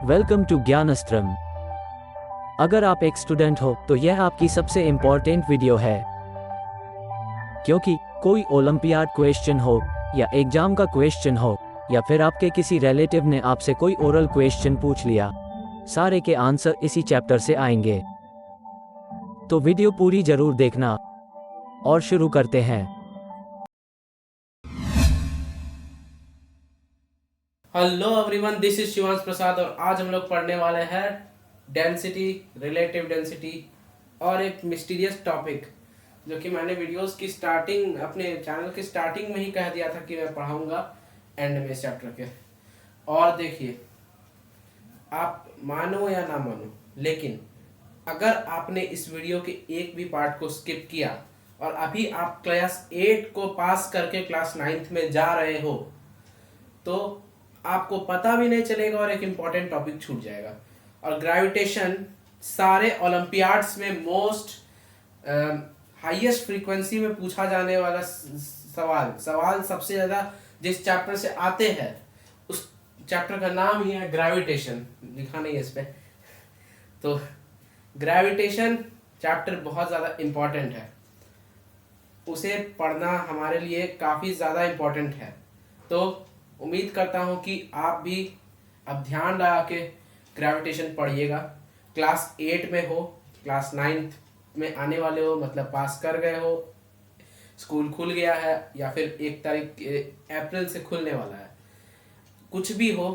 Welcome to ज्ञानस्त्रम। अगर आप एक स्टूडेंट हो तो यह आपकी सबसे इम्पोर्टेंट वीडियो है, क्योंकि कोई ओलंपियाड क्वेश्चन हो या एग्जाम का क्वेश्चन हो या फिर आपके किसी रिलेटिव ने आपसे कोई ओरल क्वेश्चन पूछ लिया, सारे के आंसर इसी चैप्टर से आएंगे। तो वीडियो पूरी जरूर देखना और शुरू करते हैं। Hello everyone, this is Shivansh Prasad और आज हम लोग पढ़ने वाले हैं डेंसिटी, रिलेटिव डेंसिटी और एक मिस्टीरियस टॉपिक जो कि मैंने वीडियोस की स्टार्टिंग, अपने चैनल की स्टार्टिंग में ही कह दिया था कि मैं पढ़ाऊंगा एंड में इस चैप्टर के। और देखिए, आप मानो या ना मानो, लेकिन अगर आपने इस वीडियो के एक भी पार्ट को स्किप किया और अभी आप क्लास 8 को पास करके क्लास 9th में जा रहे हो तो आपको पता भी नहीं चलेगा और एक इम्पॉर्टेंट टॉपिक छूट जाएगा। और ग्रेविटेशन सारे ओलंपियाड्स में मोस्ट हाईएस्ट फ्रीक्वेंसी में पूछा जाने वाला सवाल सबसे ज़्यादा जिस चैप्टर से आते हैं उस चैप्टर का नाम ही है ग्रेविटेशन। लिखा नहीं है इस पर। तो ग्रेविटेशन चैप्टर बहुत ज़्यादा इम्पॉर्टेंट है, उसे पढ़ना हमारे लिए काफ़ी ज़्यादा इम्पॉर्टेंट है। तो उम्मीद करता हूँ कि आप भी अब ध्यान लगा के ग्रेविटेशन पढ़िएगा। क्लास 8 में हो, क्लास 9th में आने वाले हो, मतलब पास कर गए हो, स्कूल खुल गया है या फिर 1 तारीख अप्रैल से खुलने वाला है, कुछ भी हो,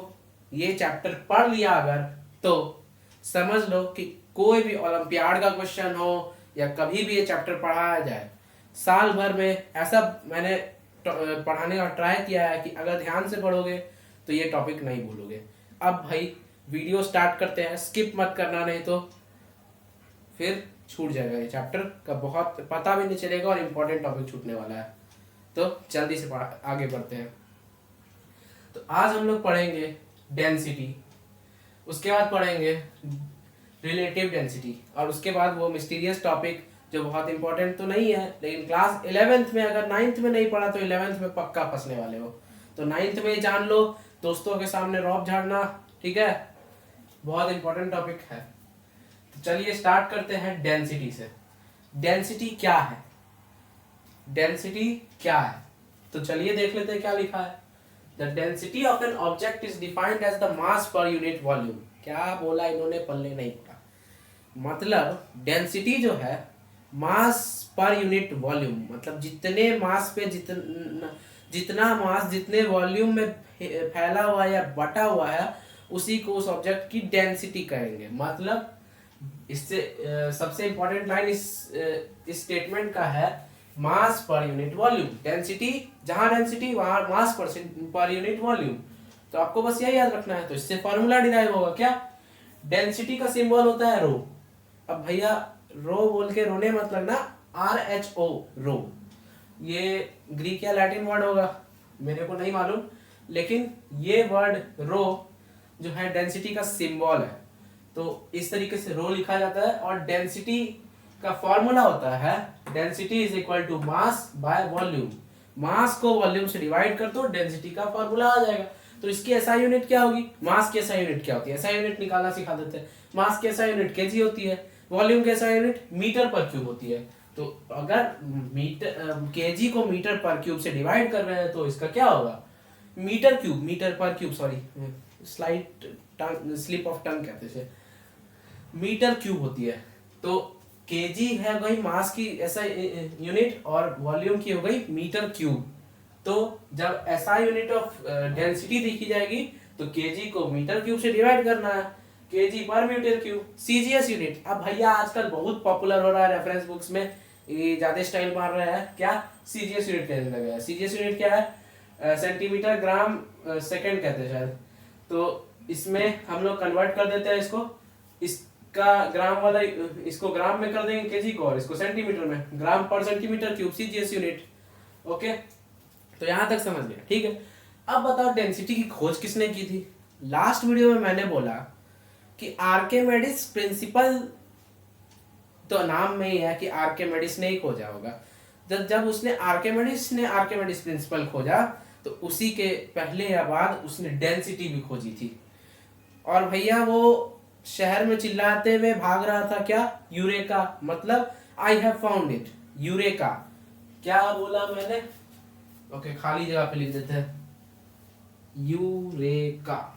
ये चैप्टर पढ़ लिया अगर तो समझ लो कि कोई भी ओलंपियाड का क्वेश्चन हो या कभी भी ये चैप्टर पढ़ाया जाए, साल भर में ऐसा मैंने पढ़ाने का ट्राई किया है कि अगर ध्यान से पढ़ोगे तो ये टॉपिक नहीं भूलोगे। अब भाई वीडियो स्टार्ट करते हैं, स्किप मत करना, नहीं तो फिर छूट जाएगा ये चैप्टर का, बहुत पता भी नहीं चलेगा और इम्पोर्टेंट टॉपिक छूटने वाला है। तो जल्दी से आगे बढ़ते हैं। तो आज हम लोग पढ़ेंगे डेंसिटी, उसके बाद पढ़ेंगे रिलेटिव डेंसिटी और उसके बाद वो मिस्टीरियस टॉपिक जो बहुत इंपॉर्टेंट तो नहीं है, लेकिन क्लास 11th में, अगर 9th में नहीं पढ़ा तो 11th में पक्का फंसने वाले हो। तो 9th में जान लो, दोस्तों के सामने रौब झाड़ना, ठीक है, बहुत इंपॉर्टेंट टॉपिक है। तो चलिए स्टार्ट करते हैं डेंसिटी से। डेंसिटी क्या है? डेंसिटी क्या है तो चलिए देख लेते हैं क्या लिखा है। The density of an object is defined as the mass per unit volume. क्या बोला इन्होंने, पल्ले नहीं पड़ा। मतलब डेंसिटी जो है मास पर यूनिट वॉल्यूम, मतलब जितने मास पे जितना मास जितने वॉल्यूम में फैला हुआ या बटा हुआ है उसी को उस ऑब्जेक्ट की डेंसिटी कहेंगे। मतलब इससे सबसे इंपॉर्टेंट लाइन इस स्टेटमेंट का है मास पर यूनिट वॉल्यूम। डेंसिटी, जहां डेंसिटी वहां मास पर यूनिट वॉल्यूम। तो आपको बस यही याद रखना है। तो इससे फॉर्मूला डिराइव होगा क्या? डेंसिटी का सिंबल होता है रो। अब भैया रो बोल के रोने मत लगना, RHO, रो। ये ग्रीक या लैटिन वर्ड होगा, मेरे को नहीं मालूम, लेकिन ये वर्ड रो जो है डेंसिटी का सिंबल है। तो इस तरीके से रो लिखा जाता है और डेंसिटी का फॉर्मूला होता है density is equal to mass by volume. Mass को वॉल्यूम से डिवाइड कर दो, डेंसिटी का फॉर्मूला आ जाएगा। तो इसकी एसआई यूनिट क्या होगी? मास की एसआई यूनिट क्या होती है? एसआई यूनिट निकालना सिखा देते हैं। मास की एसआई यूनिट केजी होती है, वॉल्यूम की एसआई यूनिट मीटर पर क्यूब होती है। तो अगर केजी को मीटर पर क्यूब से डिवाइड कर रहे हैं तो इसका क्या होगा? मीटर पर cube, sorry slip of tongue कहते हैं, मीटर क्यूब होती है। तो केजी है गई मास की एसआई यूनिट और वॉल्यूम की हो गई मीटर क्यूब। तो जब एसआई यूनिट ऑफ डेंसिटी देखी जाएगी तो केजी को मीटर क्यूब से डिवाइड करना है, केजी पर मीटर क्यूब। सीजीएस यूनिट, अब भैया आजकल बहुत पॉपुलर हो रहा है, रेफरेंस बुक्स में ये ज्यादा स्टाइल मार रहा है, क्या सीजीएस यूनिट कहने लगा है। सीजीएस यूनिट क्या है? सेंटीमीटर ग्राम सेकंड कहते हैं शायद। तो इसमें हम लोग कन्वर्ट कर देते हैं इसको, इसका ग्राम वाला इसको ग्राम में कर देंगे केजी को और इसको सेंटीमीटर में, ग्राम पर centimetre cube, CGS unit. Okay, तो यहां तक समझ गया, ठीक है। अब बताओ डेंसिटी की खोज किसने की थी? लास्ट वीडियो में मैंने बोला कि आर्किमिडीज प्रिंसिपल, तो नाम में ही है कि आर्किमिडीज ने ही खोजा होगा। जब उसने आर्किमिडीज प्रिंसिपल खोजा तो उसी के पहले या बाद उसने डेंसिटी भी खोजी थी। और भैया वो शहर में चिल्लाते हुए भाग रहा था, क्या? यूरेका, मतलब I have found it. Eureka, क्या बोला मैंने? ओके, खाली जगह पे लिख देते हैं यूरेका,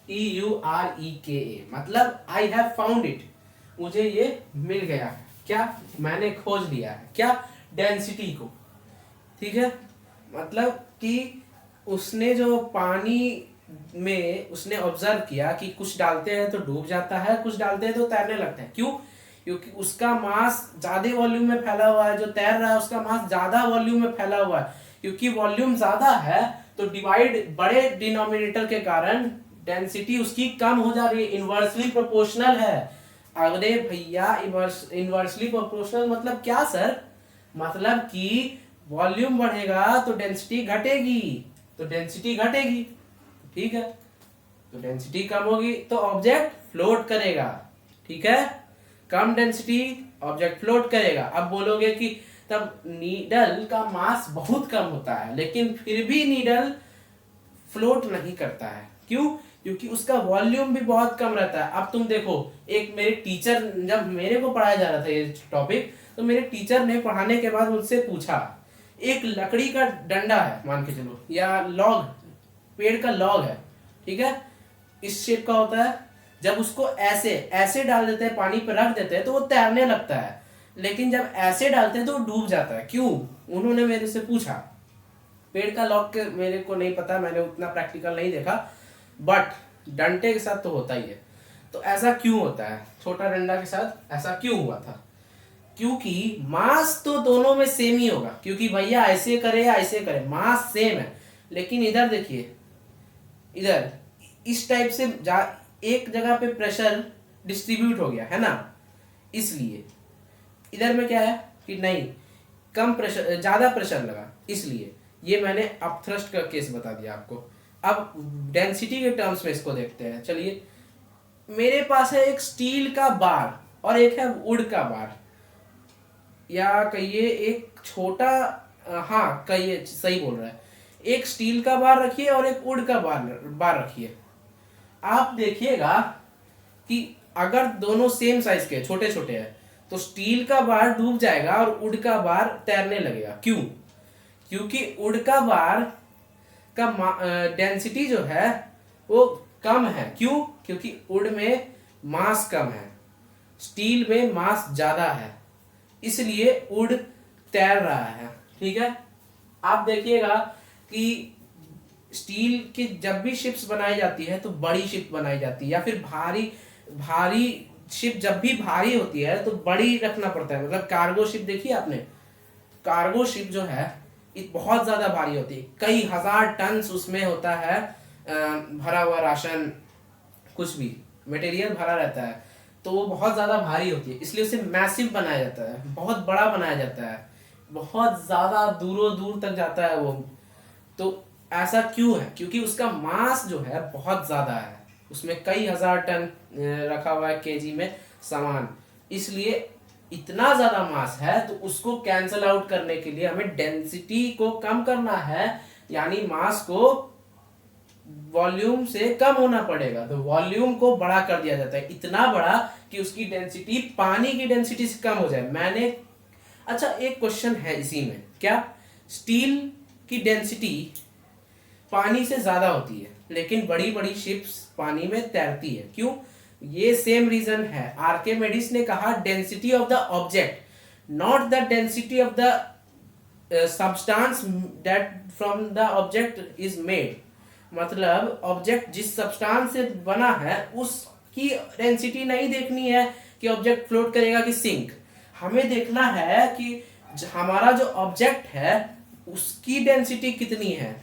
EUREKA, मतलब आई हैव फाउंड इट, मुझे ये मिल गया है। क्या? मैंने खोज लिया है। क्या? डेंसिटी को। ठीक है, मतलब कि उसने जो पानी में उसने ऑब्जर्व किया कि कुछ डालते हैं तो डूब जाता है, कुछ डालते हैं तो तैरने लगता है। क्यों? क्योंकि उसका मास ज्यादा वॉल्यूम में फैला हुआ है, जो तैर रहा है उसका मास ज्यादा वॉल्यूम में फैला हुआ है। क्योंकि वॉल्यूम ज्यादा है तो डिवाइड बड़े डिनोमिनेटर के कारण डेंसिटी उसकी कम हो जा रही है, इनवर्सली प्रोपोर्शनल है। अरे भैया, इनवर्सली प्रोपोर्शनल मतलब क्या सर? मतलब कि वॉल्यूम बढ़ेगा तो डेंसिटी घटेगी, तो डेंसिटी घटेगी। ठीक है, तो डेंसिटी कम होगी तो ऑब्जेक्ट फ्लोट करेगा। ठीक है, कम डेंसिटी, ऑब्जेक्ट फ्लोट करेगा। अब बोलोगे कि तब नीडल का मास बहुत कम होता है, लेकिन फिर भी नीडल फ्लोट नहीं करता है। क्यों? क्योंकि उसका वॉल्यूम भी बहुत कम रहता है। अब तुम देखो, एक मेरे टीचर, जब मेरे को पढ़ाया जा रहा था ये टॉपिक, तो मेरे टीचर ने पढ़ाने के बाद मुझसे पूछा, एक लकड़ी का डंडा है मान के चलो, या लॉग, पेड़ का लॉग है, ठीक है, इस शेप का होता है। जब उसको ऐसे ऐसे डाल देते हैं, पानी पे रख देते हैं तो वो तैरने लगता है, लेकिन जब ऐसे डालते हैं तो वो डूब जाता है। क्यों? उन्होंने मेरे से पूछा। पेड़ का लॉग के मेरे को नहीं पता, मैंने उतना प्रैक्टिकल नहीं देखा, बट डंडे के साथ तो होता ही है। तो ऐसा क्यों होता है? छोटा डंडा के साथ ऐसा क्यों हुआ था? क्योंकि मास तो दोनों में सेम ही होगा, क्योंकि भैया ऐसे करे या ऐसे करे मास सेम है। लेकिन इधर देखिए, इधर इस टाइप से एक जगह पे प्रेशर डिस्ट्रीब्यूट हो गया है ना, इसलिए इधर में क्या है कि नहीं, कम प्रेशर, ज्यादा प्रेशर लगा, इसलिए। ये मैंने अपथ्रस्ट का केस बता दिया आपको। अब डेंसिटी के टर्म्स में इसको देखते हैं। चलिए, मेरे पास है एक स्टील का बार और एक है वुड का बार, या कहिए एक छोटा, हाँ कहिए, सही बोल रहा है। एक स्टील का बार रखिए और एक वुड का बार रखिए। आप देखिएगा कि अगर दोनों सेम साइज के छोटे छोटे हैं तो स्टील का बार डूब जाएगा और वुड का बार तैरने लगेगा। क्यों? क्योंकि वुड का बार का डेंसिटी जो है वो कम है। क्यों? क्योंकि वुड में मास कम है, स्टील में मास ज्यादा है, इसलिए वुड तैर रहा है। ठीक है, आप देखिएगा कि स्टील की जब भी शिप्स बनाई जाती है तो बड़ी शिप बनाई जाती है, या फिर भारी भारी शिप जब भी भारी होती है तो बड़ी रखना पड़ता है। मतलब कार्गो शिप देखिए आपने, कार्गो शिप जो है बहुत ज्यादा भारी होती है, कई हजार टन उसमें होता है भरा हुआ राशन, कुछ भी मटेरियल भरा रहता है, तो वो बहुत ज्यादा भारी होती है, इसलिए उसे मैसिव बनाया जाता है, बहुत बड़ा बनाया जाता है, बहुत ज्यादा दूरों दूर तक जाता है वो। तो ऐसा क्यों है? क्योंकि उसका मास जो है बहुत ज्यादा है, उसमें कई हजार टन रखा हुआ है केजी में सामान, इसलिए इतना ज्यादा मास है। तो उसको कैंसल आउट करने के लिए हमें डेंसिटी को कम करना है, यानी मास को वॉल्यूम से कम होना पड़ेगा। तो वॉल्यूम को बड़ा कर दिया जाता है, इतना बड़ा कि उसकी डेंसिटी पानी की डेंसिटी से कम हो जाए। मैंने, अच्छा एक क्वेश्चन है इसी में, क्या स्टील की डेंसिटी पानी से ज्यादा होती है लेकिन बड़ी बड़ी शिप्स पानी में तैरती है? क्यों? ये सेम रीजन है। आर्किमिडीज ने कहा density of the object, not the density of the substance that from the object is made. मतलब ऑब्जेक्ट जिस सब्सटेंस से बना है उसकी डेंसिटी नहीं देखनी है कि ऑब्जेक्ट फ्लोट करेगा कि सिंक। हमें देखना है कि हमारा जो ऑब्जेक्ट है उसकी डेंसिटी कितनी है।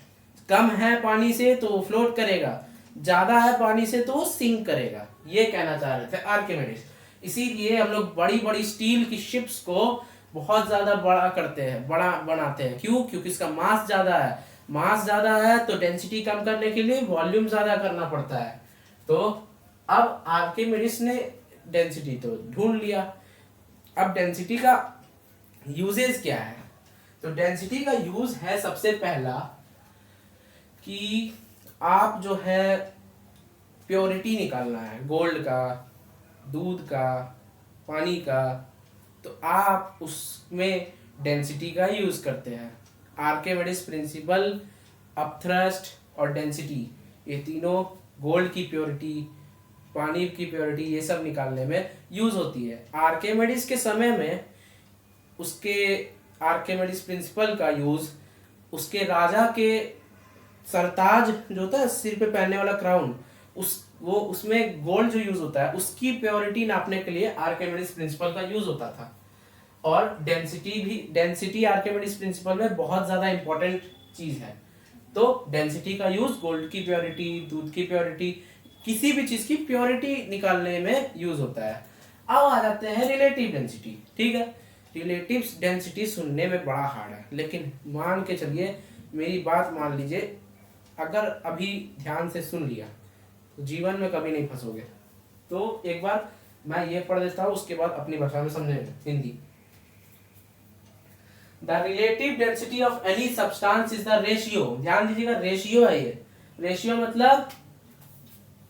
कम है पानी से तो वो फ्लोट करेगा, ज्यादा है पानी से तो वो सिंक करेगा। ये कहना चाह रहे थे आर्किमिडीज। इसीलिए हम लोग बड़ी बड़ी स्टील की शिप्स को बहुत ज्यादा बड़ा करते हैं, बड़ा बनाते हैं। क्यों? क्योंकि इसका मास ज्यादा है, मास ज्यादा है तो डेंसिटी कम करने के लिए वॉल्यूम ज्यादा करना पड़ता है। तो अब आर्किमिडीज ने डेंसिटी तो ढूंढ लिया, अब डेंसिटी का यूजेज क्या है? तो डेंसिटी का यूज है सबसे पहला कि आप जो है प्योरिटी निकालना है गोल्ड का, दूध का, पानी का, तो आप उसमें डेंसिटी का यूज करते हैं। आर्किमिडीज प्रिंसिपल, अपथ्रस्ट और डेंसिटी, ये तीनों गोल्ड की प्योरिटी, पानी की प्योरिटी, ये सब निकालने में यूज होती है। आर्किमिडीज के समय में उसके आर्किमिडीज प्रिंसिपल का यूज उसके राजा के सरताज जो होता है सिर पे पहनने वाला क्राउन, उसमें गोल्ड जो यूज होता है उसकी प्योरिटी नापने के लिए आर्किमिडीज प्रिंसिपल का यूज होता था। और डेंसिटी आर्किमिडीज प्रिंसिपल में बहुत ज्यादा इंपॉर्टेंट चीज है। तो डेंसिटी का यूज गोल्ड की प्योरिटी, दूध की प्योरिटी, किसी भी चीज की प्योरिटी निकालने में यूज होता है। अब आ जाते हैं रिलेटिव डेंसिटी। ठीक है, रिलेटिव डेंसिटी सुनने में बड़ा हार्ड है, लेकिन मान के चलिए, मेरी बात मान लीजिए, अगर अभी ध्यान से सुन लिया तो जीवन में कभी नहीं फंसोगे। तो एक बार मैं ये पढ़ देता हूँ, उसके बाद अपनी भाषा में समझेंगे, Hindi. The relative density of any substance is the ratio, ध्यान दीजिएगा, रेशियो है ये। रेशियो मतलब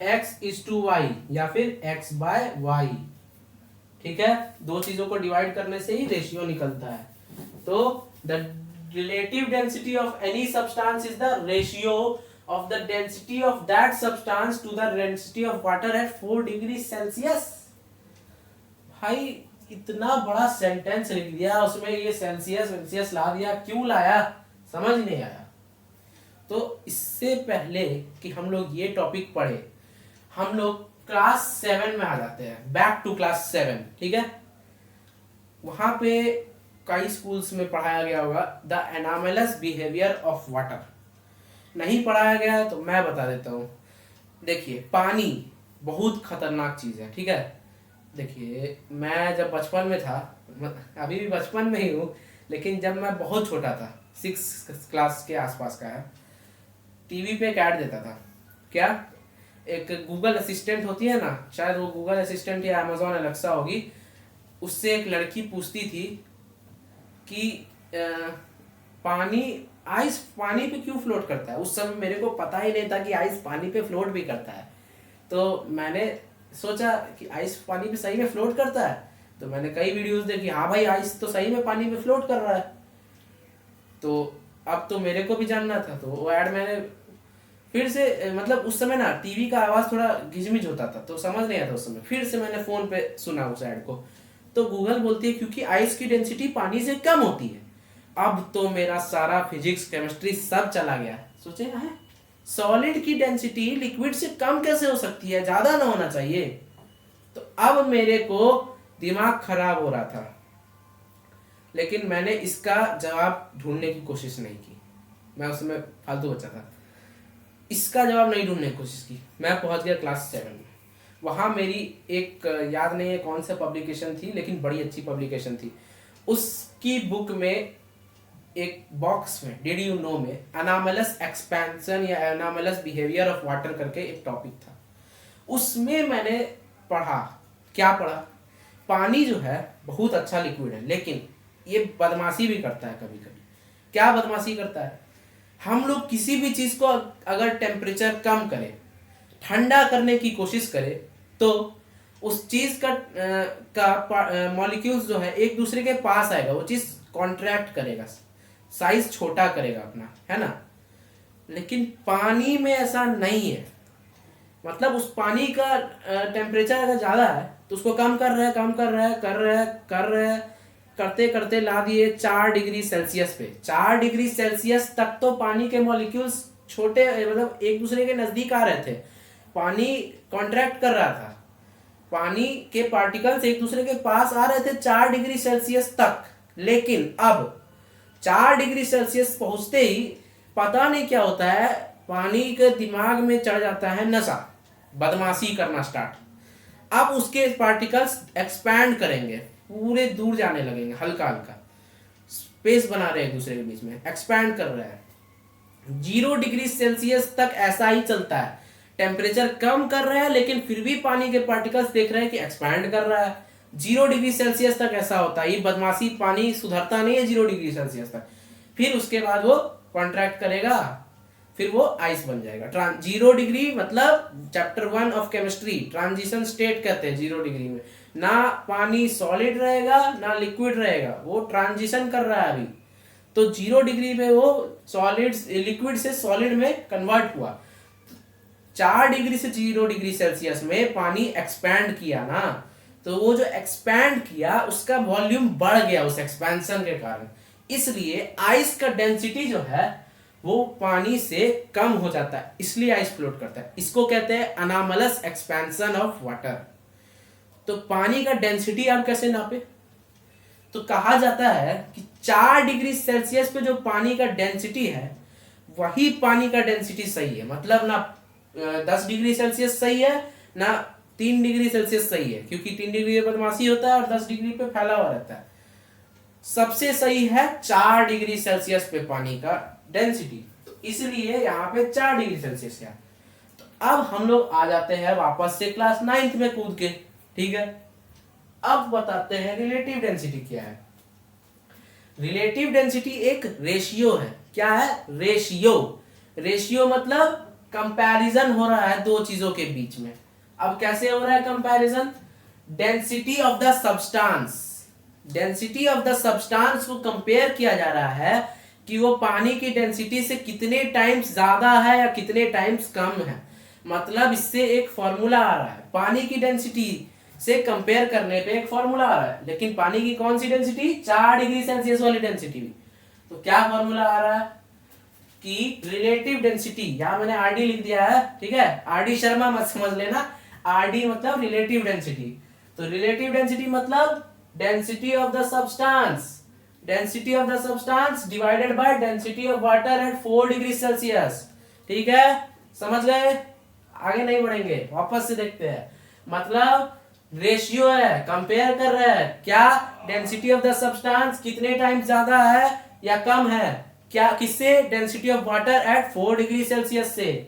x/y या फिर x/y। ठीक है, दो चीजों को डिवाइड करने से ही रेशियो निकलता है। तो the relative density of any substance is the ratio of the density of that substance to the density of water at 4 degree Celsius. भाई इतना बड़ा सेंटेंस लिख दिया, उसमें ये सेल्सियस ला दिया, क्यों लाया समझ नहीं आया। तो इससे पहले कि हम लोग ये टॉपिक पढ़े, हम लोग क्लास 7 में आ जाते हैं, बैक टू क्लास 7। ठीक है, वहां पे कई स्कूल्स में पढ़ाया गया होगा the anomalous behaviour of water. नहीं पढ़ाया गया तो मैं बता देता हूँ। देखिए, पानी बहुत खतरनाक चीज है। ठीक है, देखिए, मैं जब बचपन में था, अभी भी बचपन में ही हूँ, लेकिन जब मैं बहुत छोटा था, 6 क्लास के आसपास का है, टीवी पे एक ऐड देता था। क्या? एक गूगल असिस्टेंट होती है ना, शायद वो गूगल असिस्टेंट या अमेजोन अलेक्सा होगी, उससे एक लड़की पूछती थी कि आइस पानी पे क्यों फ्लोट करता है। उस समय मेरे को पता ही नहीं था कि आइस पानी पे फ्लोट भी करता है। तो मैंने सोचा कि आइस पानी पे सही में फ्लोट करता है, तो मैंने कई वीडियोस देखी, हाँ भाई आइस तो सही में पानी पे फ्लोट कर रहा है। तो अब तो मेरे को भी जानना था, तो वो ऐड मैंने फिर से, मतलब उस समय ना टीवी का आवाज थोड़ा घिचमिच होता था तो समझ नहीं आता उस समय, फिर से मैंने फोन पे सुना उस ऐड को। तो गूगल बोलती है क्योंकि आइस की डेंसिटी पानी से कम होती है। अब तो मेरा सारा फिजिक्स केमिस्ट्री सब चला गया। सोचे है सॉलिड की डेंसिटी लिक्विड से कम कैसे हो सकती है, ज्यादा ना होना चाहिए। तो अब मेरे को दिमाग खराब हो रहा था, लेकिन मैंने इसका जवाब ढूंढने की कोशिश नहीं की। मैं उस समय फालतू बच्चा था, इसका जवाब नहीं ढूंढने की कोशिश की। मैं पहुंच गया क्लास 7 में। वहां मेरी एक, याद नहीं है कौन सा पब्लिकेशन थी, लेकिन बड़ी अच्छी पब्लिकेशन थी। उसकी बुक में एक बॉक्स में, डिड यू नो में, अनामलस एक्सपेंशन या अनामलस बिहेवियर ऑफ वाटर करके एक टॉपिक था। उसमें मैंने पढ़ा, क्या पढ़ा, पानी जो है बहुत अच्छा लिक्विड है, लेकिन ये बदमाशी भी करता है कभी कभी। क्या बदमाशी करता है? हम लोग किसी भी चीज को अगर टेम्परेचर कम करें, ठंडा करने की कोशिश करें, तो उस चीज का मॉलिक्यूल्स जो है एक दूसरे के पास आएगा, वो चीज कॉन्ट्रैक्ट करेगा, साइज छोटा करेगा अपना, है ना। लेकिन पानी में ऐसा नहीं है। मतलब उस पानी का टेम्परेचर अगर ज्यादा है तो उसको कम कर रहा है, कम कर रहा है, कर रहा है, करते करते ला दिए 4 डिग्री सेल्सियस पे। 4 डिग्री सेल्सियस तक तो पानी के मॉलिक्यूल्स छोटे, मतलब एक दूसरे के नजदीक आ रहे थे, पानी कॉन्ट्रैक्ट कर रहा था, पानी के पार्टिकल्स एक दूसरे के पास आ रहे थे 4 डिग्री सेल्सियस तक। लेकिन अब 4 डिग्री सेल्सियस पहुंचते ही पता नहीं क्या होता है, पानी के दिमाग में चढ़ जाता है नशा, बदमाशी करना स्टार्ट। अब उसके पार्टिकल्स एक्सपैंड करेंगे, पूरे दूर जाने लगेंगे, हल्का हल्का स्पेस बना रहे हैं एक दूसरे के बीच में, एक्सपैंड कर रहे हैं। 0 डिग्री सेल्सियस तक ऐसा ही चलता है, टेम्परेचर कम कर रहे हैं लेकिन फिर भी पानी के पार्टिकल्स देख रहे हैं कि एक्सपैंड कर रहा है। 0 डिग्री सेल्सियस तक ऐसा होता है, ये बदमाशी, पानी सुधरता नहीं है 0 डिग्री सेल्सियस तक। फिर उसके बाद वो कॉन्ट्रैक्ट करेगा, फिर वो आइस बन जाएगा। 0 डिग्री मतलब chapter 1 of chemistry transition state कहते हैं 0 डिग्री में। ना पानी सॉलिड रहेगा ना लिक्विड रहेगा, वो ट्रांजिशन कर रहा है अभी। तो 0 डिग्री में वो सॉलिड लिक्विड से सॉलिड में कन्वर्ट हुआ। 4 डिग्री से 0 डिग्री सेल्सियस में पानी एक्सपैंड किया ना, तो वो जो एक्सपैंड किया उसका वॉल्यूम बढ़ गया उस एक्सपेंशन के कारण, इसलिए आइस का डेंसिटी जो है वो पानी से कम हो जाता है, इसलिए आइस फ्लोट करता है। इसको कहते हैं अनॉमलस एक्सपेंशन ऑफ वाटर। तो पानी का डेंसिटी आप कैसे नापे? तो कहा जाता है कि 4 डिग्री सेल्सियस पे जो पानी का डेंसिटी है वही पानी का डेंसिटी सही है। मतलब ना 10 डिग्री सेल्सियस सही है ना 3 डिग्री सेल्सियस सही है, क्योंकि 3 डिग्री पे बदमाशी होता है और 10 डिग्री पे फैला हुआ रहता है। सबसे सही है 4 डिग्री सेल्सियस पे पानी का डेंसिटी, तो इसलिए यहाँ पे 4 डिग्री सेल्सियस है। तो अब हम लोग आ जाते हैं वापस से क्लास 9th में कूद के, ठीक है। अब बताते हैं रिलेटिव डेंसिटी क्या है। रिलेटिव डेंसिटी एक रेशियो है। क्या है? रेशियो। रेशियो मतलब कंपैरिजन हो रहा है दो चीजों के बीच में। अब कैसे हो रहा है comparison? Density of the substance, density of the substance को कंपेयर किया जा रहा है कि वो पानी की डेंसिटी से कितने टाइम्स ज्यादा है या कितने टाइम्स कम है। मतलब इससे एक फॉर्मूला आ रहा है, पानी की डेंसिटी से कंपेयर करने पे एक फॉर्मूला आ रहा है, लेकिन पानी की कौन सी डेंसिटी? 4 डिग्री सेल्सियस वाली डेंसिटी। तो क्या फॉर्मूला आ रहा है कि रिलेटिव डेंसिटी, यहां मैंने आरडी लिख दिया है, ठीक है। आरडी शर्मा मत समझ लेना, आरडी मतलब रिलेटिव डेंसिटी। तो रिलेटिव डेंसिटी मतलब density of the substance, density of the substance divided by density of water at 4 degree Celsius, ठीक है। समझ गए? आगे नहीं बढ़ेंगे, वापस से देखते हैं। मतलब रेशियो है, कंपेयर कर रहा है क्या डेंसिटी ऑफ द सब्सटेंस कितने टाइम्स ज्यादा है या कम है, क्या किससे? Density of water at 4 degree Celsius से।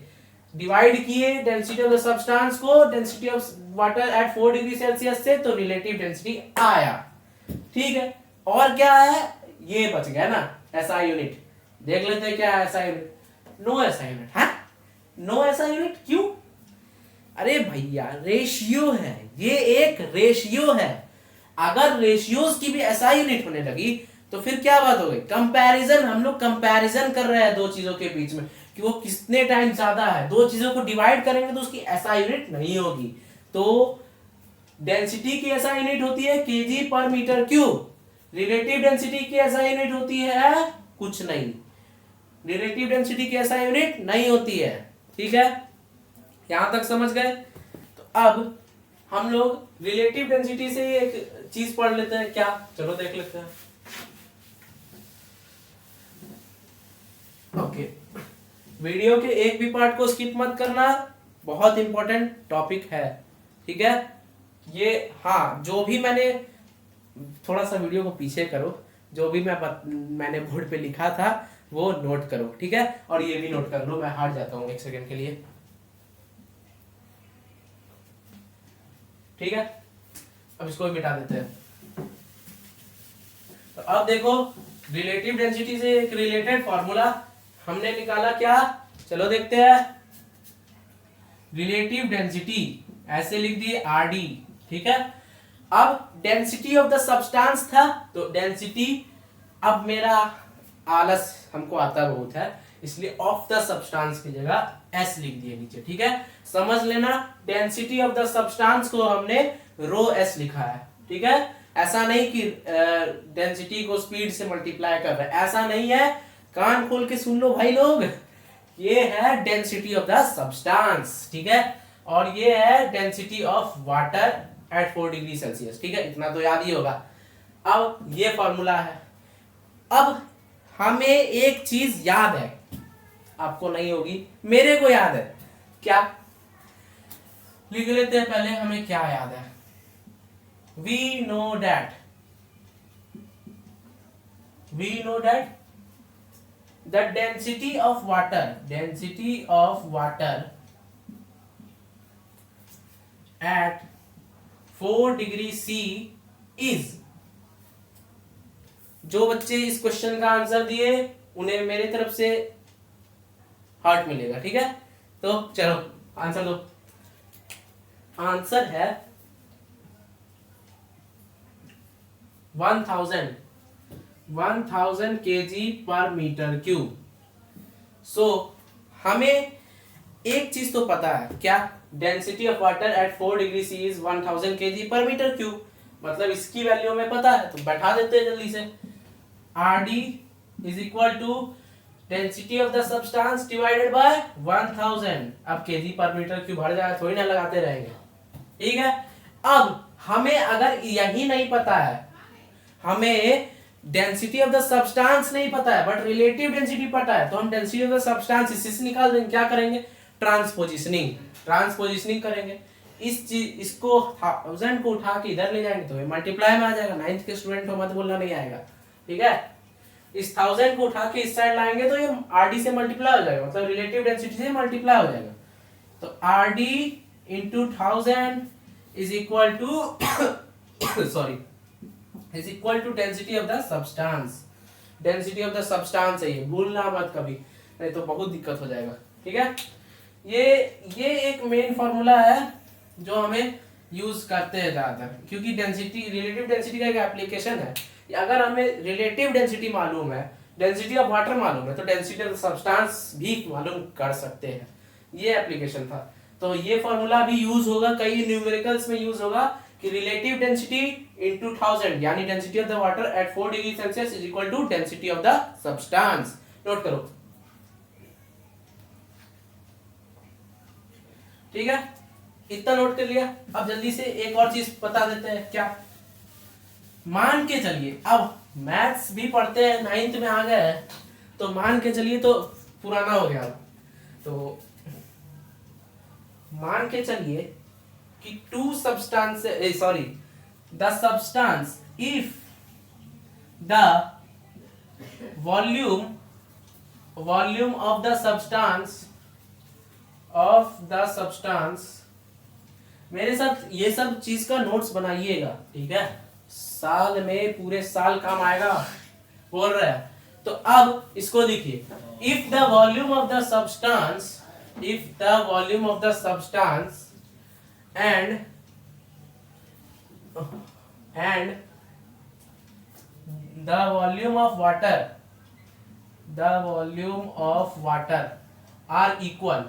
डिवाइड किए डेंसिटी ऑफ द सब्सटेंस को density of water at 4 degree Celsius से, तो रिलेटिव डेंसिटी आया, ठीक है। और क्या है? ये बच गया ना एसआई यूनिट। देख लेते हैं क्या है SI unit. No SI unit है, नो एसआई यूनिट क्यों? अरे भैया रेशियो है, ये एक रेशियो है। अगर रेशियोज की भी एसआई यूनिट होने लगी तो फिर क्या बात हो गई? कंपैरिजन। हम लोग कंपैरिजन कर रहे हैं दो चीजों के बीच में कि वो कितने टाइम ज्यादा है। दो चीजों को डिवाइड करेंगे तो उसकी एसआई यूनिट नहीं होगी। तो डेंसिटी की एसआई यूनिट होती है केजी पर मीटर क्यूब। रिलेटिव डेंसिटी की एसआई यूनिट होती है कुछ नहीं, रिलेटिव डेंसिटी की एसआई यूनिट नहीं होती है, ठीक है। यहां तक समझ गए? तो अब हम लोग रिलेटिव डेंसिटी से एक चीज पढ़ लेते हैं। क्या? चलो देख लेते हैं। ओके, वीडियो के एक भी पार्ट को स्किप मत करना, बहुत इंपॉर्टेंट टॉपिक है, ठीक है। ये हाँ, जो भी मैंने, थोड़ा सा वीडियो को पीछे करो, जो भी मैंने बोर्ड पे लिखा था वो नोट करो, ठीक है। और ये भी नोट कर लो, मैं हार जाता हूँ 1 सेकंड के लिए, ठीक है। अब इसको भी मिटा देते हैं। तो अब देखो, रिलेटिव डेंसिटी से एक रिलेटेड फॉर्मूला हमने निकाला। क्या? चलो देखते हैं। रिलेटिव डेंसिटी ऐसे लिख दिए आरडी, ठीक है। अब डेंसिटी ऑफ द सब्सटेंस था, तो डेंसिटी, अब मेरा आलस हमको आता बहुत है इसलिए ऑफ द सब्सटेंस की जगह एस लिख दिए नीचे, ठीक है। समझ लेना, डेंसिटी ऑफ द सब्सटेंस को हमने रो एस लिखा है, ठीक है। ऐसा नहीं कि डेंसिटी को स्पीड से मल्टीप्लाई कर रहे हैं, ऐसा नहीं है। कान खोल के सुन लो भाई लोग, ये है डेंसिटी ऑफ द सब्सटेंस, ठीक है। और ये है density of water at 4 degree Celsius, ठीक है। इतना तो याद ही होगा। अब ये फॉर्मूला है। अब हमें एक चीज याद है, आपको नहीं होगी, मेरे को याद है। क्या? लिख लेते हैं पहले, हमें क्या याद है। we know that the density of water at 4 degree C is, जो बच्चे इस क्वेश्चन का आंसर दिए उन्हें मेरे तरफ से हॉट मिलेगा। ठीक है, तो चलो आंसर दो। आंसर है 1000 kg पर मीटर क्यूब। सो हमें एक चीज तो पता है, क्या? Density of water at 4 degree C is 1000 kg per metre cube. मतलब इसकी वैल्यू हमें पता है, तो बैठा देते हैं जल्दी से। R D is equal to density of the substance divided by 1000। अब केजी पर मीटर क्यूब भर जाए, थोड़ी ना लगाते रहेंगे। ठीक है, अब हमें अगर यही नहीं पता है, हमें डेंसिटी ऑफ द सब्सटेंस नहीं पता है बट रिलेटिव डेंसिटी पता है, तो हम डेंसिटी ऑफ द सब्सटेंस इससे निकाल देंगे। क्या करेंगे? ट्रांसपोजिशनिंग करेंगे। इस चीज इसको 1000 को उठा के इधर ले जाएंगे तो ये मल्टीप्लाई में आ जाएगा। 9th के स्टूडेंट हो मत बोलना नहीं आएगा। ठीक है, इस 1000 को उठा के इस साइड लाएंगे तो ये आरडी से मल्टीप्लाई हो जाएगा, मतलब रिलेटिव डेंसिटी से मल्टीप्लाई हो जाएगा। तो RD into 1000 is equal to sorry is equal to density of the substance. Density of the substance है ये, भूलना मत कभी, नहीं तो बहुत दिक्कत हो जाएगा। ठीक है, ये एक मेन फॉर्मूला है जो हमें यूज करते हैं ज्यादातर, क्योंकि डेंसिटी, रिलेटिव डेंसिटी का एक एप्लीकेशन है। अगर हमें रिलेटिव डेंसिटी मालूम है, डेंसिटी ऑफ वाटर मालूम है, तो डेंसिटी ऑफ सब्सटेंस भी मालूम कर सकते हैं। ये एप्लीकेशन था, तो ये फॉर्मूला भी यूज होगा, कई न्यूमेरिकल्स में यूज होगा कि रिलेटिव डेंसिटी इनटू 1000 यानी density of the water at 4 degree Celsius is equal to density of the substance. Note करो। ठीक है, इतना नोट कर लिया। अब जल्दी से एक और चीज बता देते हैं। क्या? मान के चलिए, अब मैथ्स भी पढ़ते हैं, 9th में आ गए हैं, तो मान के चलिए, तो पुराना हो गया, तो मान के चलिए कि two substance sorry the substance if the volume of the substance मेरे साथ ये सब चीज का नोट्स बनाइएगा। ठीक है, साल में पूरे साल काम आएगा, बोल रहा है। तो अब इसको देखिए, if the volume of the substance and the volume of water are equal।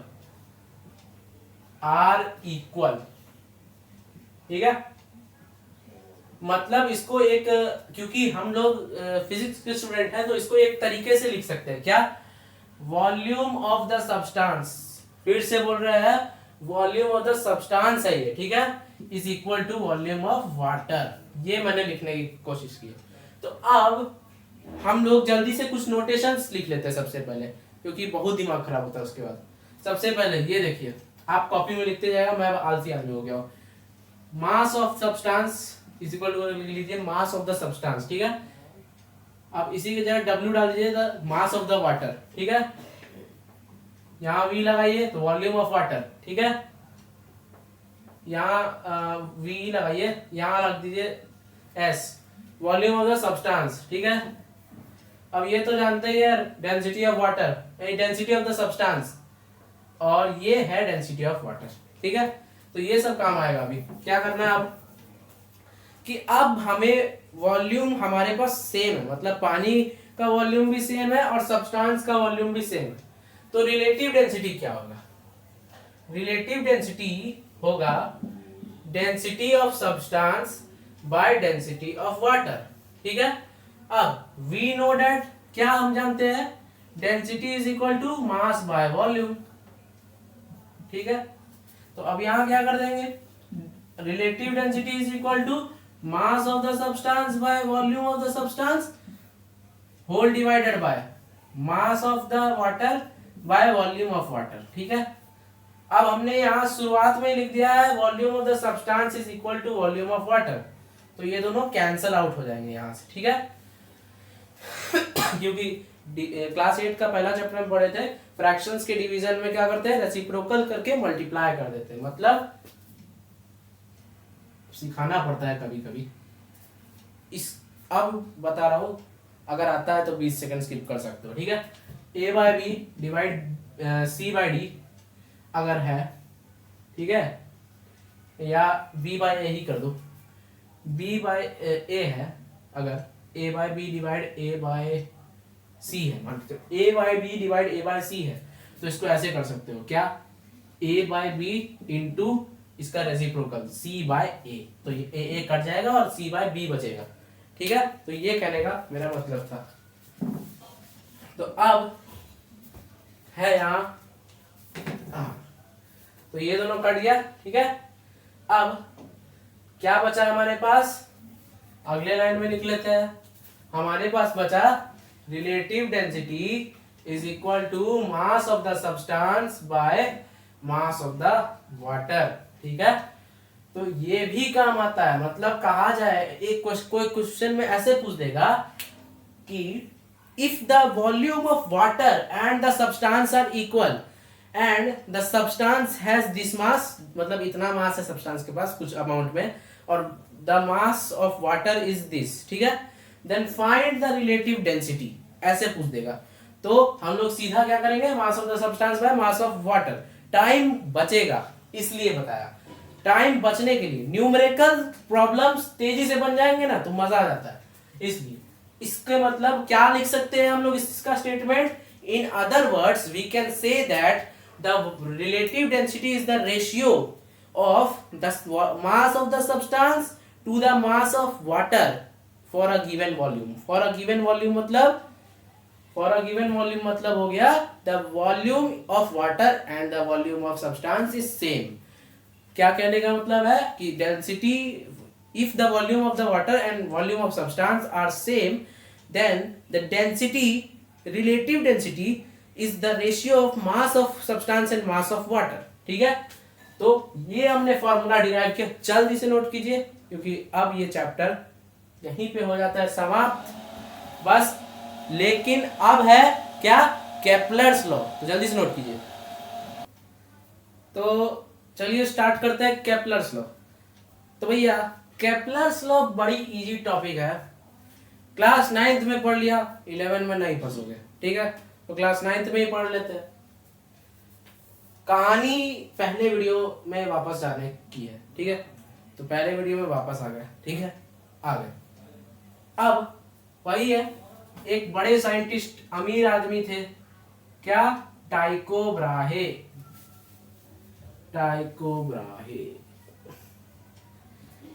ठीक है, मतलब इसको एक, क्योंकि हम लोग फिजिक्स के स्टूडेंट हैं, तो इसको एक तरीके से लिख सकते हैं। क्या? वॉल्यूम ऑफ द सब्सटेंस, फिर से बोल रहे हैं, वॉल्यूम ऑफ द सब्सटेंस है ये। ठीक है, is equal to volume of water. ये मैंने लिखने की कोशिश की। तो अब हम लोग जल्दी से कुछ नोटेशंस लिख लेते हैं सबसे पहले, क्योंकि बहुत दिमाग खराब होता है उसके बाद। सबसे पहले ये देखिए, आप कॉपी में लिखते जाएगा, मैं आलसी आदमी हो गया हूँ। Mass of substance is equal to, लिख लीजिए मास ऑफ द सब्सटेंस। ठीक है, अब इसी की जगह W डाल दीजिए, मास ऑफ द वाटर। ठीक है, यहाँ V लगाइए तो वॉल्यूम ऑफ वाटर। ठीक है, यहाँ V लगाइए, यहाँ रख दीजिए S, volume of the substance. ठीक है, अब ये तो जानते ही यार, density of water, density of the substance, और ये है डेंसिटी ऑफ वाटर। ठीक है, तो ये सब काम आएगा। अभी क्या करना है अब कि अब हमें वॉल्यूम हमारे पास सेम है, मतलब पानी का वॉल्यूम भी सेम है और सब्सटेंस का वॉल्यूम भी सेम है। तो रिलेटिव डेंसिटी क्या होगा? रिलेटिव डेंसिटी होगा density of substance by density of water. ठीक है, अब वी नो दैट, क्या हम जानते हैं? Density is equal to mass by volume. ठीक है, तो अब यहां क्या कर देंगे? Relative density is equal to mass of the substance by volume of the substance whole divided by mass of the water by volume of water. ठीक है, अब हमने यहां शुरुआत में लिख दिया है volume of the substance is equal to volume of water, तो ये दोनों कैंसल आउट हो जाएंगे यहां से। ठीक है, क्योंकि क्लास 8 का पहला चैप्टर में पढ़े थे, फ्रैक्शंस के डिवीजन में क्या करते हैं? रेसिप्रोकल करके मल्टीप्लाई कर देते हैं, मतलब सिखाना पड़ता है कभी कभी। इस अब बता रहा हूं, अगर आता है तो 20 सेकंड स्किप कर सकते हो। ठीक है, a bye B divide C/D अगर है, ठीक है, या B/A ही कर दो, B/A है, अगर A/B डिवाइड A/C है, मान लो A/B डिवाइड A/C है, तो इसको ऐसे कर सकते हो क्या, A/B इंटू इसका रेसिप्रोकल C/A, तो ये A कट जाएगा और C/B बचेगा, ठीक है। तो ये कहने का मेरा मतलब था। तो अब है यहाँ, तो ये दोनों कट गया, ठीक है। अब क्या बचा हमारे पास, अगले लाइन में लिख लेते हैं। हमारे पास बचा relative density is equal to mass of the substance by mass of the water, ठीक है। तो ये भी काम आता है, मतलब कहा जाए एक कोई क्वेश्चन में ऐसे पूछ देगा कि if the volume of water and the substance are equal and the substance has this mass, मतलब इतना मास है सब्सटेंस के पास कुछ अमाउंट में, और the mass of water is this, ठीक है, then find the relative density, ऐसे पूछ देगा। तो हम लोग सीधा क्या करेंगे, mass of the substance by mass of water. Time बचेगा इसलिए बताया, टाइम बचने के लिए न्यूमेरिकल प्रॉब्लम्स तेजी से बन जाएंगे ना तो मजा आ जाता है, इसलिए इसके मतलब क्या लिख सकते हैं हम लोग इसका statement, in other words we can say that the relative density is the ratio of the mass of the substance to the mass of water for a given volume. For a given volume मतलब, for a given volume मतलब हो गया the volume of water and the volume of substance is same. क्या कहने का मतलब है कि density, if the volume of the water and volume of substance are same, then the density, relative density is the ratio of mass of substance and mass of water, ठीक है। तो ये हमने फॉर्मूला डिराइव किया, जल्दी से note कीजिए क्योंकि अब ये चैप्टर यहीं पे हो जाता है समाप्त बस। लेकिन अब है क्या, केपलर्स लॉ, तो जल्दी से नोट कीजिए। तो चलिए स्टार्ट करते हैं केपलर्स लॉ। तो भैया केपलर्स लॉ बड़ी इजी टॉपिक है, क्लास 9th में पढ़ लिया, 11 में नहीं फंसोगे, ठीक है। तो क्लास 9th में ही पढ़ लेते हैं। कहानी पहले वीडियो में वापस जाने की है, ठीक है। तो पहले वीडियो में वापस आ गए, ठीक है, आ गए। अब वही है, एक बड़े साइंटिस्ट अमीर आदमी थे, क्या, टाइको ब्राहे। टाइको ब्राहे,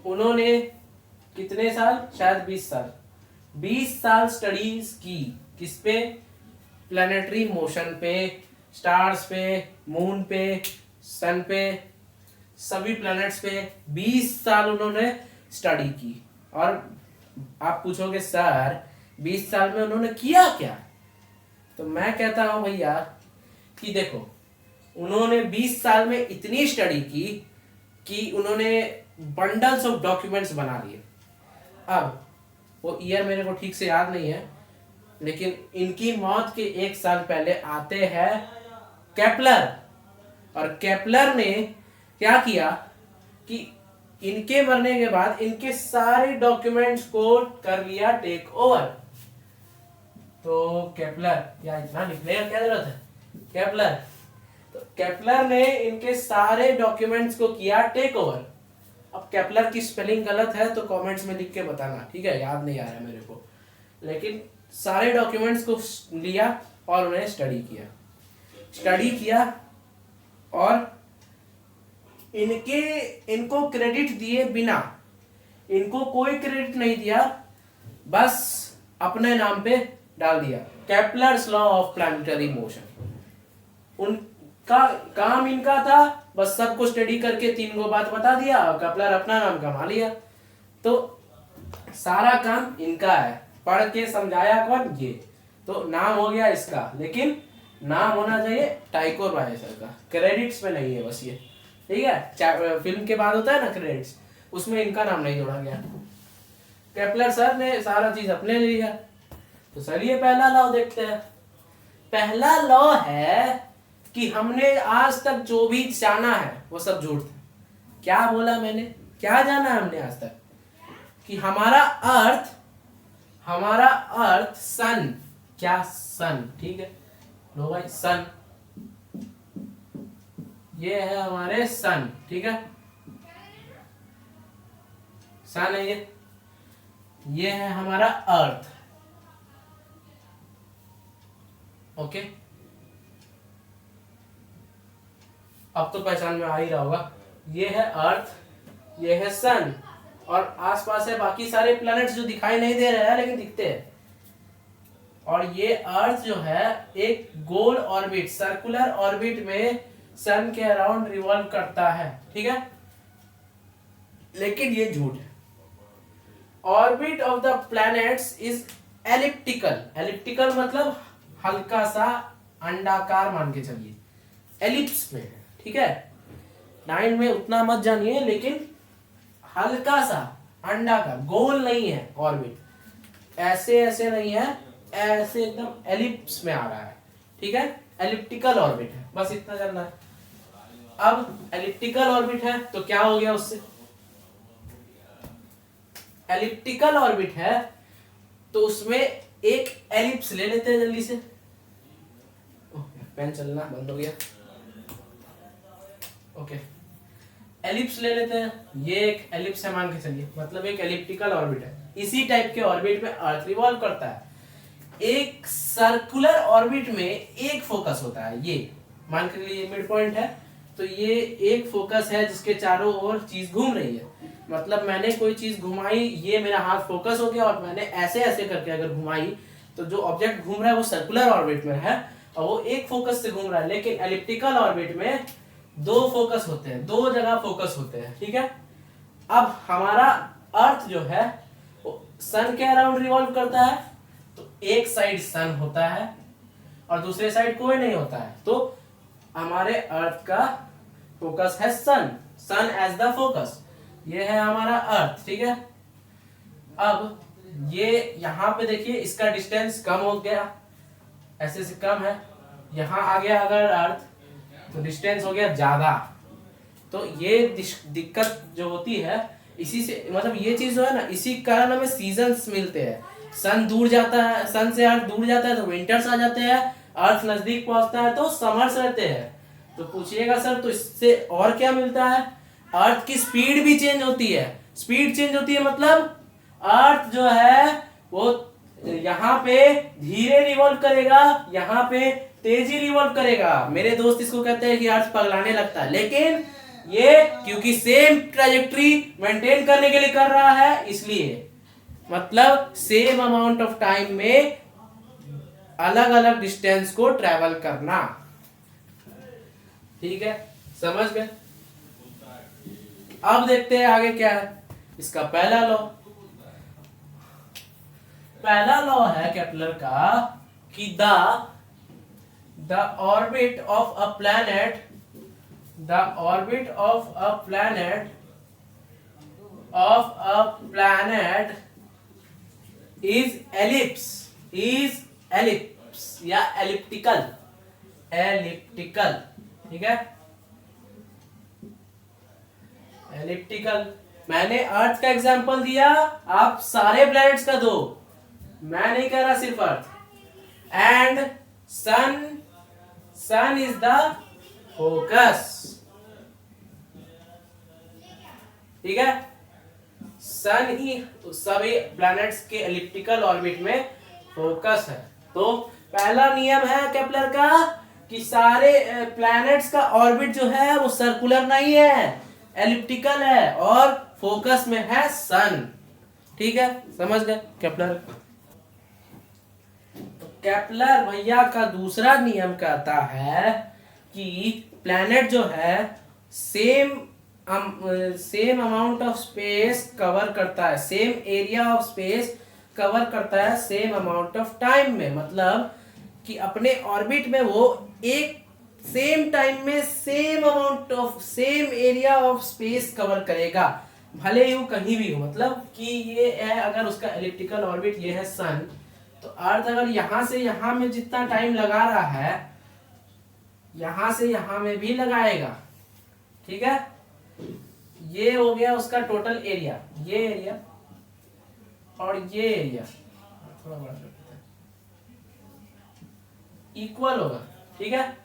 उन्होंने कितने साल, शायद 20 साल स्टडीज की, किस पे, प्लैनेटरी मोशन पे, स्टार्स पे, मून पे, सन पे, सभी प्लैनेट्स पे 20 साल उन्होंने स्टडी की। और आप पूछोगे सर 20 साल में उन्होंने किया क्या, तो मैं कहता हूं भैया कि देखो उन्होंने 20 साल में इतनी स्टडी की कि उन्होंने बंडल्स ऑफ डॉक्यूमेंट्स बना लिए। अब वो ईयर मेरे को ठीक से याद नहीं है, लेकिन इनकी मौत के 1 साल पहले आते हैं केपलर, और केपलर ने क्या किया कि इनके मरने के बाद इनके सारे डॉक्यूमेंट्स को कर लिया टेक ओवर। तो केपलर, या इतना लिखने का क्या जरूरत है, केपलर, तो केपलर ने इनके सारे डॉक्यूमेंट्स को किया टेक ओवर। अब केपलर की स्पेलिंग गलत है तो कमेंट्स में लिख के बताना, ठीक है, याद नहीं आ रहा मेरे को, लेकिन सारे डॉक्यूमेंट्स को लिया और उन्हें स्टडी किया और इनको क्रेडिट दिए बिना, इनको कोई क्रेडिट नहीं दिया, बस अपने नाम पे डाल दिया, Kepler's law of planetary motion. उनका काम इनका था बस सबको स्टडी करके 3 गो बात बता दिया और केपलर अपना नाम कमा लिया। तो सारा काम इनका है, पढ़ के समझाया कौन, ये, तो नाम हो गया इसका, लेकिन नाम होना चाहिए टाइको ब्राहे सर का, क्रेडिट्स में नहीं है बस ये, ठीक है। फिल्म के बाद होता है ना क्रेडिट्स, उसमें इनका नाम नहीं जोड़ा गया, केपलर सर ने सारा चीज अपने लिया। तो चलिए पहला लॉ देखते हैं। पहला लॉ है कि हमने आज तक जो भी जाना है वो सब झूठ था। क्या बोला मैंने, क्या जाना हमने आज तक, कि हमारा अर्थ सन, क्या सन, ठीक है, लो भाई सन, ये है हमारे सन, ठीक है, सन है ये है हमारा अर्थ। ओके, अब तो पहचान में आ ही रहा होगा, ये है अर्थ, ये है सन, और आसपास है बाकी सारे प्लैनेट्स जो दिखाई नहीं दे रहे हैं लेकिन दिखते हैं। और ये अर्थ जो है एक गोल ऑर्बिट, सर्कुलर ऑर्बिट में सन के अराउंड रिवॉल्व करता है, ठीक है, लेकिन ये झूठ है। Orbit of the planets is elliptical. Elliptical मतलब हल्का सा अंडाकार मान के चलिए, एलिप्स में है, ठीक है, लाइन में उतना मत जानिए, लेकिन हल्का सा अंडाकार, गोल नहीं है ऑर्बिट, ऐसे ऐसे नहीं है, ऐसे एकदम एलिप्स में आ रहा है, ठीक है, एलिप्टिकल ऑर्बिट है, बस इतना जानना है। अब एलिप्टिकल ऑर्बिट है तो क्या हो गया उससे, एलिप्टिकल ऑर्बिट है तो उसमें एक एलिप्स ले लेते हैं जल्दी से। पेन चलना बंद हो गया। ओके, एलिप्स ले लेते हैं, ये एक एलिप्स है मान के चलिए, मतलब एक एलिप्टिकल ऑर्बिट है। इसी टाइप के ऑर्बिट में अर्थ रिवॉल्व करता है। एक सर्कुलर ऑर्बिट में एक फोकस होता है, ये मान के लिए मिड पॉइंट है, तो ये एक फोकस है जिसके चारों ओर चीज घूम रही है। मतलब मैंने कोई चीज घुमाई, ये मेरा हाथ फोकस हो गया, और मैंने ऐसे ऐसे करके अगर घुमाई तो जो ऑब्जेक्ट घूम रहा है वो सर्कुलर ऑर्बिट में है और वो एक फोकस से घूम रहा है। लेकिन एलिप्टिकल ऑर्बिट में दो फोकस होते हैं, दो जगह फोकस होते हैं, ठीक है। अब हमारा अर्थ जो है वो सन के अराउंड रिवॉल्व करता है, तो एक साइड सन होता है और दूसरे साइड कोई नहीं होता है, तो हमारे अर्थ का फोकस है सन, सन एज द फोकस, ये है हमारा अर्थ, ठीक है। अब ये यहां पे देखिए इसका डिस्टेंस कम हो गया, ऐसे से कम है, यहां आ गया अगर अर्थ तो डिस्टेंस हो गया ज्यादा, तो ये दिक्कत जो होती है इसी से, मतलब ये चीज जो है ना, इसी कारण हमें सीजन्स मिलते हैं। सन दूर जाता है, सन से अर्थ दूर जाता है तो विंटर्स आ जाते हैं, अर्थ नजदीक पहुंचता है तो समर्स रहते हैं। तो पूछिएगा सर तो इससे और क्या मिलता है, अर्थ की स्पीड भी चेंज होती है। स्पीड चेंज होती है मतलब अर्थ जो है वो यहाँ पे धीरे रिवॉल्व करेगा, यहाँ पे तेजी रिवॉल्व करेगा। मेरे दोस्त इसको कहते हैं कि अर्थ पगलाने लगता है, लेकिन ये क्योंकि सेम ट्रैजेक्टरी मेंटेन करने के लिए कर रहा है, इसलिए मतलब सेम अमाउंट ऑफ टाइम में अलग अलग डिस्टेंस को ट्रेवल करना, ठीक है, समझ गए। अब देखते हैं आगे क्या है इसका पहला लॉ। पहला लॉ है केपलर का कि the orbit of a planet, the orbit of a planet is ellipse या एलिप्टिकल, ठीक है, एलिप्टिकल। मैंने अर्थ का एग्जांपल दिया, आप सारे प्लैनेट्स का दो, मैं नहीं कह रहा सिर्फ earth. And sun is the focus, ठीक है, सन ही सभी प्लैनेट्स के एलिप्टिकल ऑर्बिट में फोकस है। तो पहला नियम है केपलर का कि सारे प्लैनेट्स का ऑर्बिट जो है वो सर्कुलर नहीं है, एलिप्टिकल है और फोकस में है सन, ठीक है, समझ गए केपलर। तो केपलर भैया का दूसरा नियम कहता है कि प्लैनेट जो है same amount of space cover करता है, same area of space cover करता है सेम अमाउंट ऑफ टाइम में। मतलब कि अपने ऑर्बिट में वो एक सेम टाइम में same amount of same area of space cover करेगा, भले ही वो कहीं भी हो। मतलब कि ये है अगर उसका एलिप्टिकल ऑर्बिट ये है सन, तो अर्थ अगर यहां से यहां में जितना टाइम लगा रहा है यहां से यहां में भी लगाएगा, ठीक है। ये हो गया उसका टोटल एरिया, ये एरिया और ये एरिया थोड़ा बड़ा इक्वल होगा, ठीक है,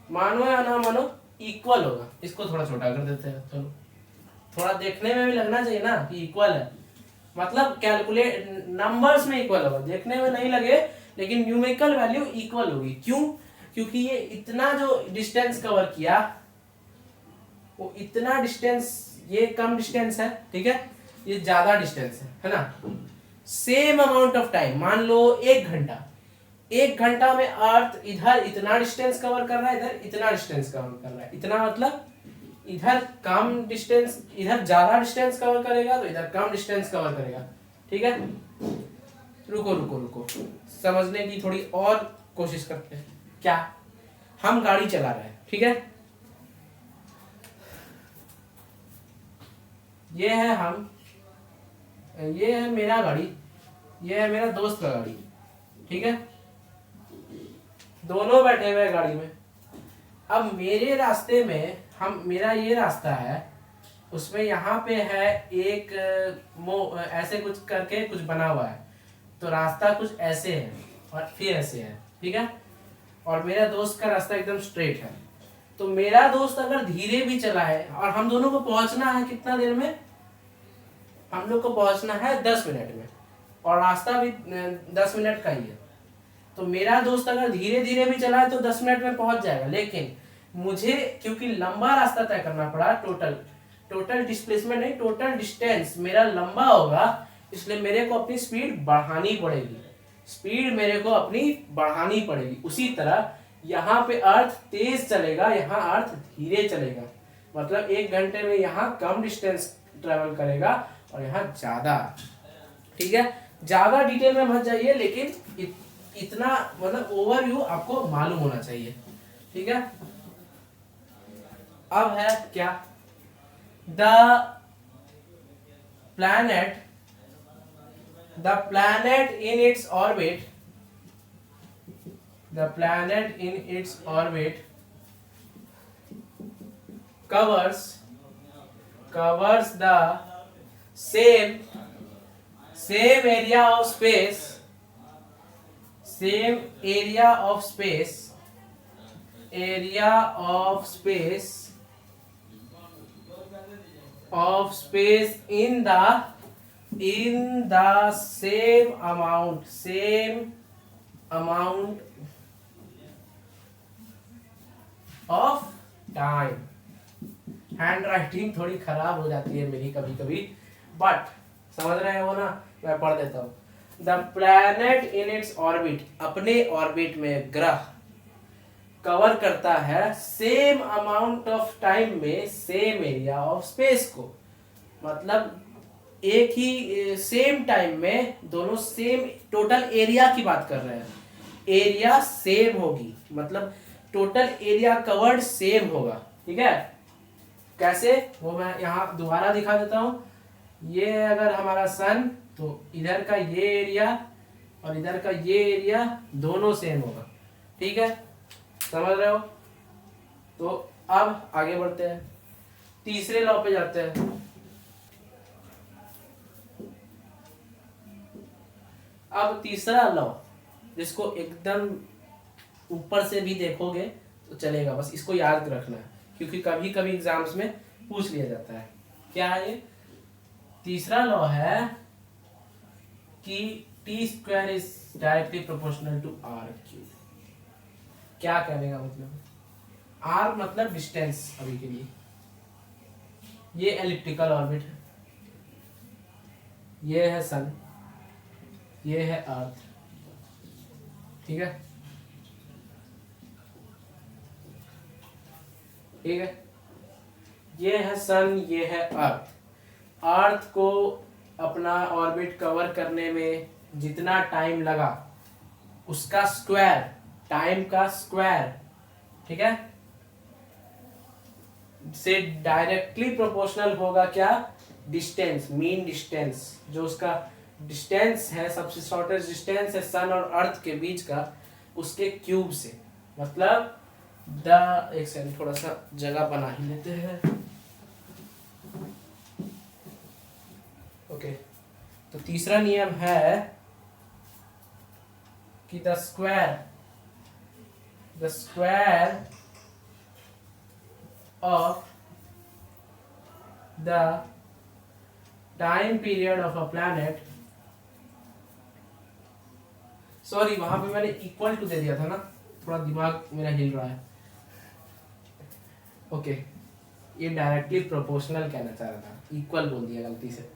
मानो या ना मानो इक्वल होगा। इसको थोड़ा छोटा कर देते हैं, चलो थोड़ा देखने में भी लगना चाहिए ना कि इक्वल है, मतलब कैलकुलेट नंबर्स में इक्वल होगा, देखने में नहीं लगे लेकिन न्यूमेरिकल वैल्यू इक्वल होगी। क्यों? क्योंकि ये इतना जो डिस्टेंस कवर किया वो इतना डिस्टेंस, ये कम डिस्टेंस है, ठीक है, ये ज्यादा डिस्टेंस है ना। सेम अमाउंट ऑफ टाइम, मान लो 1 घंटा, 1 घंटा में अर्थ इधर इतना डिस्टेंस कवर कर रहा है, इधर इतना डिस्टेंस कवर कर रहा है। इतना मतलब इधर कम डिस्टेंस, इधर ज्यादा डिस्टेंस कवर करेगा तो इधर कम डिस्टेंस कवर करेगा, ठीक है। रुको रुको रुको, समझने की थोड़ी और कोशिश करते हैं। क्या? हम गाड़ी चला रहे हैं, ठीक है, ये है हम, ये है मेरा गाड़ी, ये है मेरा दोस्त का गाड़ी, ठीक है, दोनों बैठे हुए हैं गाड़ी में। अब मेरे रास्ते में, हम, मेरा ये रास्ता है, उसमें यहाँ पे है एक ऐसे कुछ करके कुछ बना हुआ है, तो रास्ता कुछ ऐसे है और फिर ऐसे है, ठीक है, और मेरा दोस्त का रास्ता एकदम स्ट्रेट है। तो मेरा दोस्त अगर धीरे भी चला है और हम दोनों को पहुंचना है कितना देर में, हम लोग को पहुंचना है 10 मिनट में, और रास्ता भी 10 मिनट का ही है। तो मेरा दोस्त अगर धीरे धीरे भी चला है तो 10 मिनट में पहुंच जाएगा, लेकिन मुझे क्योंकि लंबा रास्ता तय करना पड़ा, टोटल डिस्प्लेसमेंट नहीं, टोटल डिस्टेंस मेरा लंबा होगा, इसलिए मेरे को अपनी स्पीड बढ़ानी पड़ेगी, स्पीड मेरे को अपनी बढ़ानी पड़ेगी। उसी तरह यहाँ पे अर्थ तेज चलेगा, यहाँ अर्थ धीरे चलेगा, मतलब 1 घंटे में यहाँ कम डिस्टेंस ट्रेवल करेगा और यहाँ ज्यादा, ठीक है। ज्यादा डिटेल में मत जाइए, लेकिन इतना मतलब ओवरव्यू आपको मालूम होना चाहिए, ठीक है। अब है क्या, the planet in its orbit, the planet in its orbit covers the same area of space, in the same amount of time। Hand writing थोड़ी खराब हो जाती है मेरी कभी कभी, बट समझ रहे हो ना, मैं पढ़ देता हूँ। The planet in its orbit, अपने ऑर्बिट में ग्रह कवर करता है सेम अमाउंट ऑफ टाइम में सेम एरिया ऑफ स्पेस को, मतलब एक ही सेम टाइम में दोनों सेम टोटल एरिया की बात कर रहे हैं, एरिया सेम होगी, मतलब टोटल एरिया कवर्ड सेम होगा, ठीक है। कैसे, वो मैं यहाँ दोबारा दिखा देता हूँ। ये अगर हमारा सन, तो इधर का ये एरिया और इधर का ये एरिया दोनों सेम होगा, ठीक है, समझ रहे हो। तो अब आगे बढ़ते हैं, तीसरे लॉ पे जाते हैं। अब तीसरा लॉ, जिसको एकदम ऊपर से भी देखोगे तो चलेगा, बस इसको याद रखना है क्योंकि कभी कभी एग्जाम्स में पूछ लिया जाता है। क्या है ये? तीसरा लॉ है कि t² is directly proportional to r³। क्या कहने का मतलब, r मतलब डिस्टेंस अभी के लिए, ये एलिप्टिकल ऑर्बिट है, ये है सन, ये है अर्थ, ठीक है, ठीक है, ये है सन, ये है अर्थ। अर्थ को अपना ऑर्बिट कवर करने में जितना टाइम लगा उसका स्क्वायर, टाइम का स्क्वायर, ठीक है, से डायरेक्टली प्रोपोर्शनल होगा क्या, डिस्टेंस, मीन डिस्टेंस, जो उसका डिस्टेंस है, सबसे शॉर्टेस्ट डिस्टेंस है सन और अर्थ के बीच का, उसके क्यूब से, मतलब एक सेकंड थोड़ा सा जगह बना ही लेते हैं। ओके, तो तीसरा नियम है कि the square of the time period of a planet, sorry वहां पे मैंने इक्वल टू दे दिया था ना, थोड़ा दिमाग मेरा हिल रहा है। ओके ये डायरेक्टली प्रोपोर्शनल कहना चाह रहा था, इक्वल बोल दिया गलती से।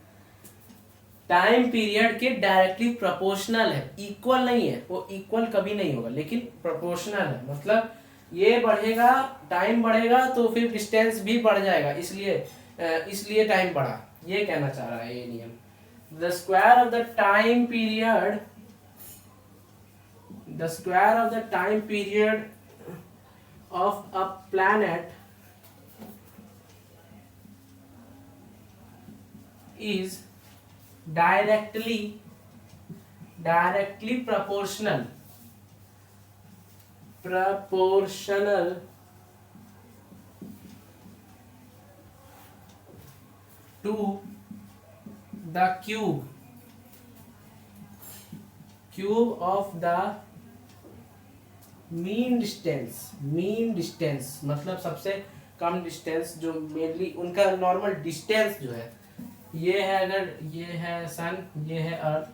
टाइम पीरियड के डायरेक्टली प्रोपोर्शनल है, इक्वल नहीं है, वो इक्वल कभी नहीं होगा लेकिन प्रोपोर्शनल है। मतलब ये बढ़ेगा, टाइम बढ़ेगा तो फिर डिस्टेंस भी बढ़ जाएगा, इसलिए टाइम बढ़ा, ये कहना चाह रहा है ये नियम। The square of the time period, the square of the time period of a planet is directly proportional to the cube of the mean distance मतलब सबसे कम डिस्टेंस, जो मेनली उनका नॉर्मल डिस्टेंस जो है, ये है, अगर ये है सन, ये है अर्थ,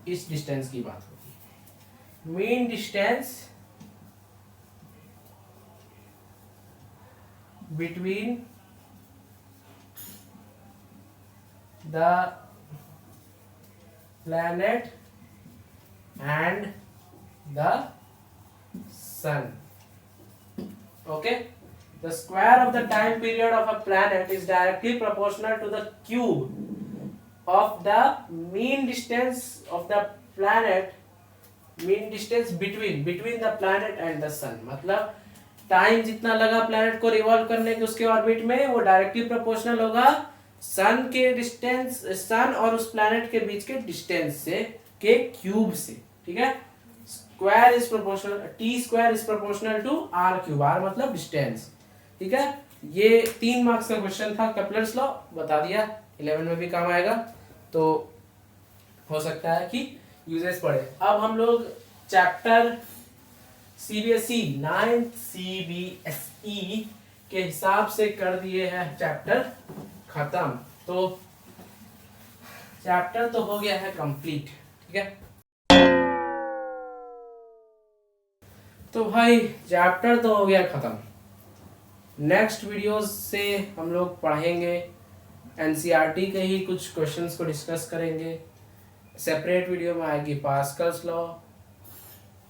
इस डिस्टेंस की बात होगी। Mean distance between the planet and the sun. Okay, the square of the time period of a planet is directly proportional to the cube of the mean distance of the planet, mean distance between the planet and the sun। मतलब time जितना लगा planet को revolve करने के उसके orbit में, वो directly proportional होगा सन के डिस्टेंस, सन और उस प्लैनेट के बीच के डिस्टेंस से, के क्यूब से। ठीक है, square is proportional, T square is proportional to R cube, R मतलब डिस्टेंस। ठीक है, ये 3 मार्क्स का क्वेश्चन था, कपलर्स लॉ बता दिया, 11 में भी काम आएगा, तो हो सकता है कि यूजेस पढ़े। अब हम लोग चैप्टर सीबीएसई 9th CBSE के हिसाब से कर दिए हैं चैप्टर खत्म, तो चैप्टर तो हो गया है कंप्लीट। ठीक है, तो भाई चैप्टर तो हो गया खत्म। नेक्स्ट वीडियोस से हम लोग पढ़ेंगे एनसीईआरटी के ही कुछ क्वेश्चंस को डिस्कस करेंगे। सेपरेट वीडियो में आएगी पास्कल्स लॉ,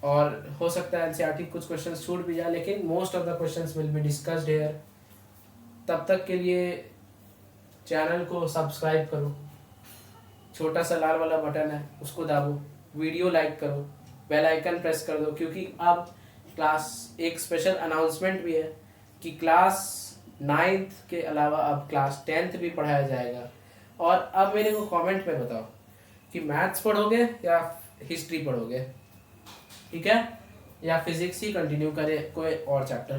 और हो सकता है एनसीईआरटी कुछ क्वेश्चंस छूट भी जाए, लेकिन most of the questions will be discussed here. तब तक के लिए चैनल को सब्सक्राइब करो, छोटा सा लाल वाला बटन है उसको दाबो, वीडियो लाइक करो, बेल आइकन प्रेस कर दो, क्योंकि अब क्लास एक स्पेशल अनाउंसमेंट भी है कि क्लास 9th के अलावा अब क्लास 10th भी पढ़ाया जाएगा। और अब मेरे को कमेंट में बताओ कि मैथ्स पढ़ोगे या हिस्ट्री पढ़ोगे, ठीक है, या फिजिक्स ही कंटिन्यू करे कोई और चैप्टर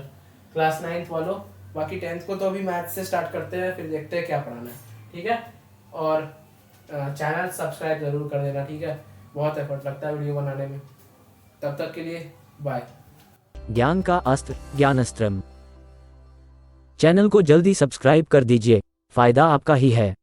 क्लास 9th वालों। बाकी 10th को तो अभी मैथ्स से स्टार्ट करते हैं, फिर देखते हैं क्या पढ़ाना है। ठीक है, और चैनल सब्सक्राइब जरूर कर देना। ठीक है, बहुत एफर्ट लगता है वीडियो बनाने में। तब तक के लिए बाय। ज्ञान का अस्त्र ज्ञानस्त्रम चैनल को जल्दी सब्सक्राइब कर दीजिए, फायदा आपका ही है।